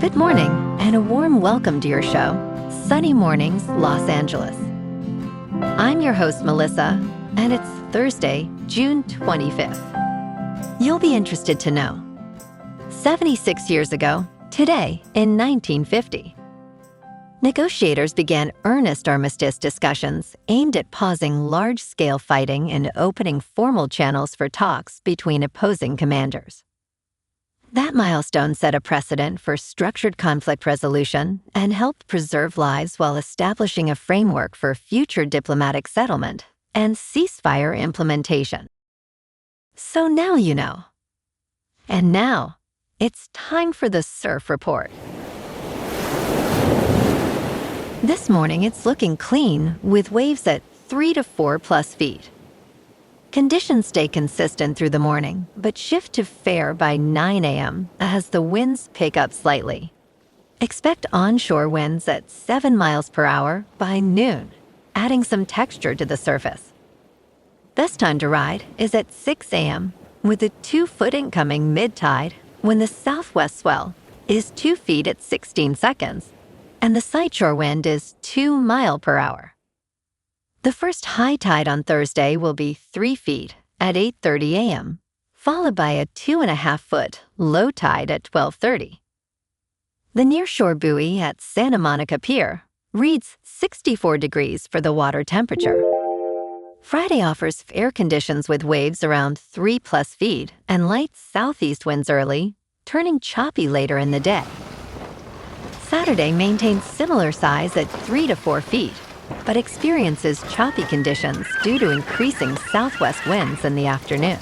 Good morning, and a warm welcome to your show, Sunny Mornings, Los Angeles. I'm your host, Melissa, and it's Thursday, June 25th. You'll be interested to know. 76 years ago, today in 1950, negotiators began earnest armistice discussions aimed at pausing large-scale fighting and opening formal channels for talks between opposing commanders. That milestone set a precedent for structured conflict resolution and helped preserve lives while establishing a framework for future diplomatic settlement and ceasefire implementation. So now you know. And now, it's time for the Surf Report. This morning, it's looking clean with waves at 3 to 4 plus feet. Conditions stay consistent through the morning, but shift to fair by 9 a.m. as the winds pick up slightly. Expect onshore winds at 7 miles per hour by noon, adding some texture to the surface. Best time to ride is at 6 a.m. with a 2-foot incoming mid-tide when the southwest swell is 2 feet at 16 seconds and the sideshore wind is 2 miles per hour. The first high tide on Thursday will be 3 feet at 8:30 a.m., followed by a 2.5-foot low tide at 12:30. The nearshore buoy at Santa Monica Pier reads 64 degrees for the water temperature. Friday offers fair conditions with waves around 3 plus feet and light southeast winds early, turning choppy later in the day. Saturday maintains similar size at 3 to 4 feet, but experiences choppy conditions due to increasing southwest winds in the afternoon.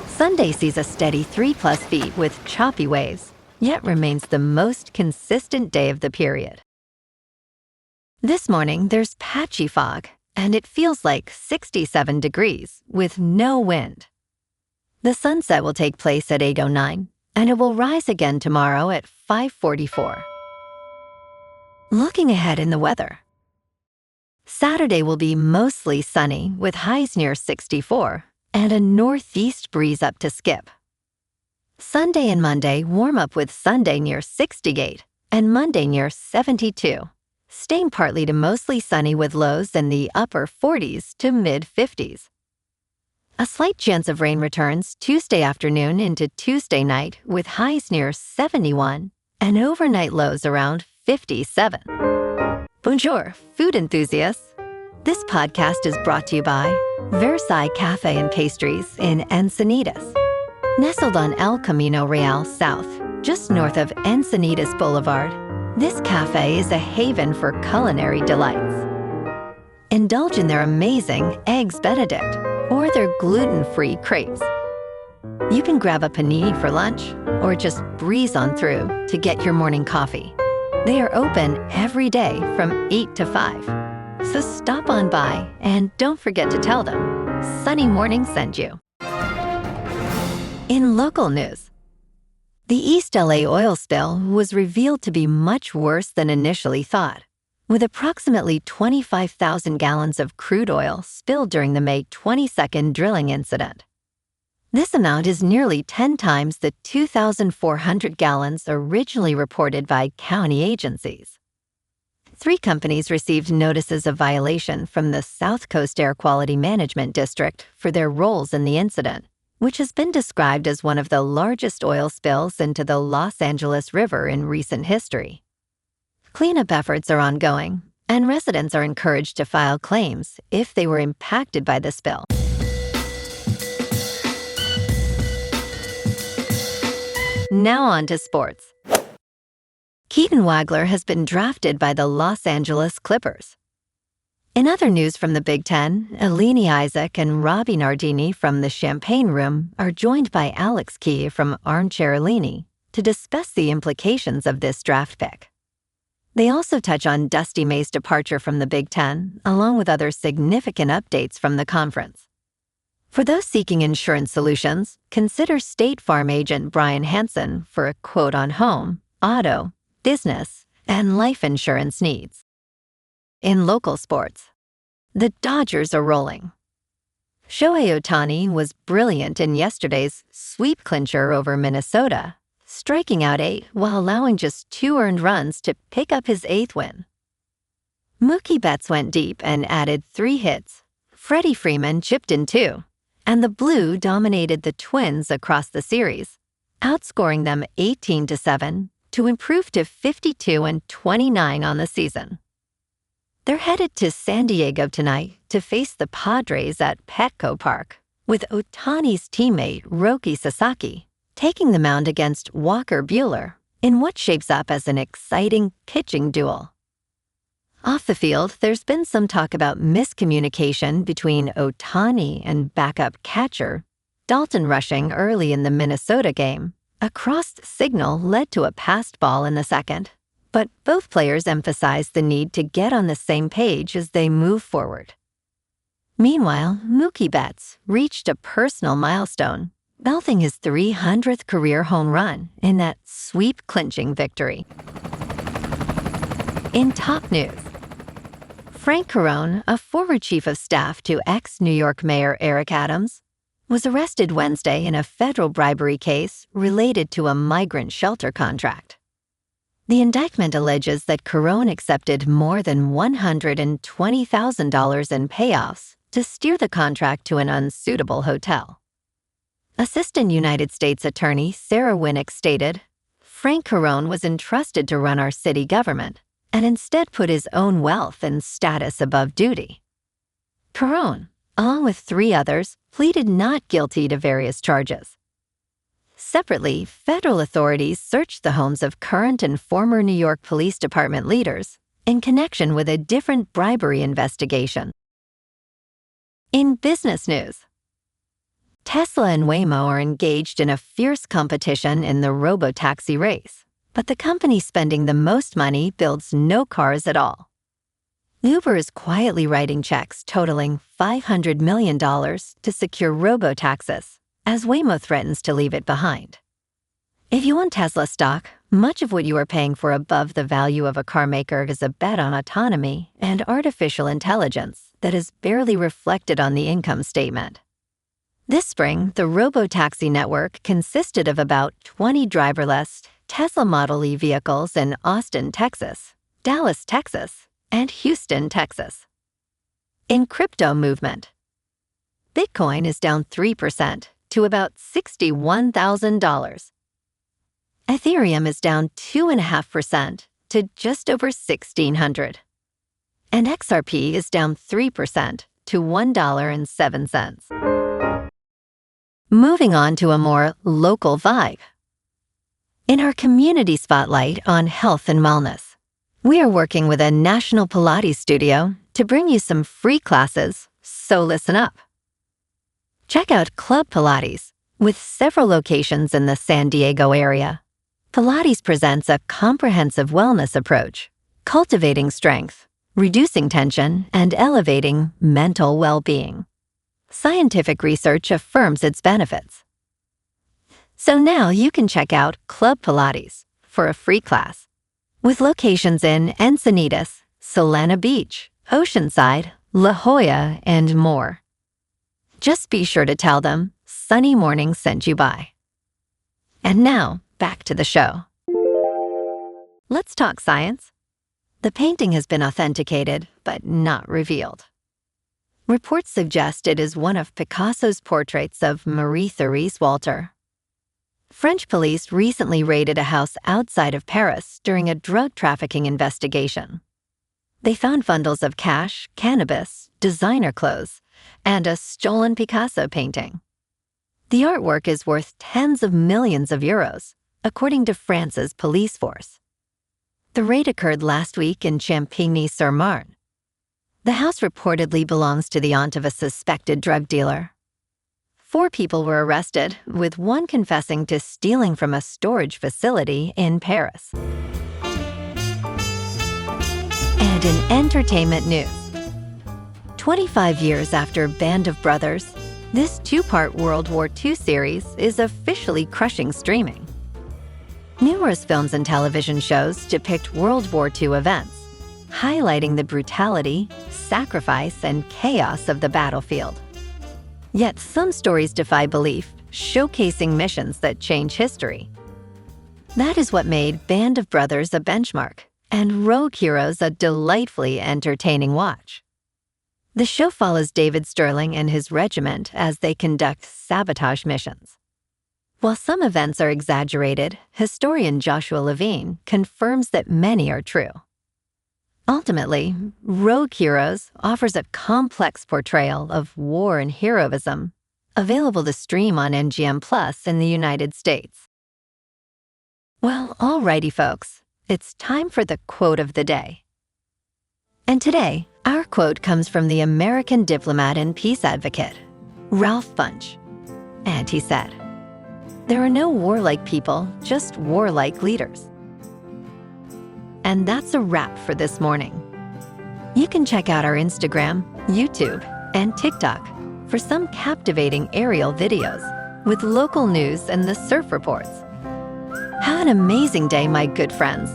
Sunday sees a steady 3 plus feet with choppy waves, yet remains the most consistent day of the period. This morning, there's patchy fog, and it feels like 67 degrees with no wind. The sunset will take place at 8:09, and it will rise again tomorrow at 5:44. Looking ahead in the weather. Saturday will be mostly sunny with highs near 64 and a northeast breeze up to Skip. Sunday and Monday warm up with Sunday near 68 and Monday near 72, staying partly to mostly sunny with lows in the upper 40s to mid-50s. A slight chance of rain returns Tuesday afternoon into Tuesday night with highs near 71 and overnight lows around 57. Bonjour, food enthusiasts. This podcast is brought to you by Versailles Cafe and Pastries in Encinitas. Nestled on El Camino Real South, just north of Encinitas Boulevard, this cafe is a haven for culinary delights. Indulge in their amazing Eggs Benedict or their gluten-free crepes. You can grab a panini for lunch or just breeze on through to get your morning coffee. They are open every day from 8 to 5. So stop on by and don't forget to tell them Sunny Morning sent you. In local news, the East LA oil spill was revealed to be much worse than initially thought, with approximately 25,000 gallons of crude oil spilled during the May 22nd drilling incident. This amount is nearly 10 times the 2,400 gallons originally reported by county agencies. 3 companies received notices of violation from the South Coast Air Quality Management District for their roles in the incident, which has been described as one of the largest oil spills into the Los Angeles River in recent history. Cleanup efforts are ongoing, and residents are encouraged to file claims if they were impacted by the spill. Now on to sports. Keaton Wagler has been drafted by the Los Angeles Clippers. In other news from the Big Ten, Alini Isaac and Robbie Nardini from the Champagne Room are joined by Alex Key from Armchair Alini to discuss the implications of this draft pick. They also touch on Dusty May's departure from the Big Ten, along with other significant updates from the conference. For those seeking insurance solutions, consider State Farm agent Brian Hansen for a quote on home, auto, business, and life insurance needs. In local sports, the Dodgers are rolling. Shohei Ohtani was brilliant in yesterday's sweep clincher over Minnesota, striking out 8 while allowing just 2 earned runs to pick up his 8th win. Mookie Betts went deep and added 3 hits. Freddie Freeman chipped in 2, and the Blue dominated the Twins across the series, outscoring them 18-7 to improve to 52-29 on the season. They're headed to San Diego tonight to face the Padres at Petco Park, with Ohtani's teammate Roki Sasaki taking the mound against Walker Buehler in what shapes up as an exciting pitching duel. Off the field, there's been some talk about miscommunication between Ohtani and backup catcher Dalton rushing early in the Minnesota game. A crossed signal led to a passed ball in the second, but both players emphasized the need to get on the same page as they move forward. Meanwhile, Mookie Betts reached a personal milestone, belting his 300th career home run in that sweep-clinching victory. In top news, Frank Carone, a former chief of staff to ex-New York Mayor Eric Adams, was arrested Wednesday in a federal bribery case related to a migrant shelter contract. The indictment alleges that Carone accepted more than $120,000 in payoffs to steer the contract to an unsuitable hotel. Assistant United States Attorney Sarah Winnick stated, "Frank Carone was entrusted to run our city government and instead put his own wealth and status above duty." Carone, along with 3 others, pleaded not guilty to various charges. Separately, federal authorities searched the homes of current and former New York Police Department leaders in connection with a different bribery investigation. In business news, Tesla and Waymo are engaged in a fierce competition in the robotaxi race, but the company spending the most money builds no cars at all. Uber is quietly writing checks totaling $500 million to secure robotaxis, as Waymo threatens to leave it behind. If you own Tesla stock, much of what you are paying for above the value of a car maker is a bet on autonomy and artificial intelligence that is barely reflected on the income statement. This spring, the robotaxi network consisted of about 20 driverless Tesla Model E vehicles in Austin, Texas, Dallas, Texas, and Houston, Texas. In crypto movement, Bitcoin is down 3% to about $61,000. Ethereum is down 2.5% to just over $1,600. And XRP is down 3% to $1.07. Moving on to a more local vibe. In our community spotlight on health and wellness, we are working with a national Pilates studio to bring you some free classes, so listen up. Check out Club Pilates, with several locations in the San Diego area. Pilates presents a comprehensive wellness approach, cultivating strength, reducing tension, and elevating mental well-being. Scientific research affirms its benefits. So now you can check out Club Pilates for a free class, with locations in Encinitas, Solana Beach, Oceanside, La Jolla, and more. Just be sure to tell them Sunny Morning sent you by. And now, back to the show. Let's talk science. The painting has been authenticated, but not revealed. Reports suggest it is one of Picasso's portraits of Marie-Therese Walter. French police recently raided a house outside of Paris during a drug trafficking investigation. They found bundles of cash, cannabis, designer clothes, and a stolen Picasso painting. The artwork is worth tens of millions of euros, according to France's police force. The raid occurred last week in Champigny-sur-Marne. The house reportedly belongs to the aunt of a suspected drug dealer. 4 people were arrested, with one confessing to stealing from a storage facility in Paris. And in entertainment news, 25 years after Band of Brothers, this 2-part World War II series is officially crushing streaming. Numerous films and television shows depict World War II events, highlighting the brutality, sacrifice, and chaos of the battlefield. Yet some stories defy belief, showcasing missions that change history. That is what made Band of Brothers a benchmark and Rogue Heroes a delightfully entertaining watch. The show follows David Sterling and his regiment as they conduct sabotage missions. While some events are exaggerated, historian Joshua Levine confirms that many are true. Ultimately, Rogue Heroes offers a complex portrayal of war and heroism, available to stream on MGM Plus in the United States. Well, alrighty folks, it's time for the quote of the day. And today, our quote comes from the American diplomat and peace advocate, Ralph Bunche. And he said, "There are no warlike people, just warlike leaders." And that's a wrap for this morning. You can check out our Instagram, YouTube, and TikTok for some captivating aerial videos with local news and the surf reports. Have an amazing day, my good friends.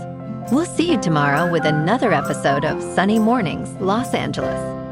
We'll see you tomorrow with another episode of Sunny Mornings, Los Angeles.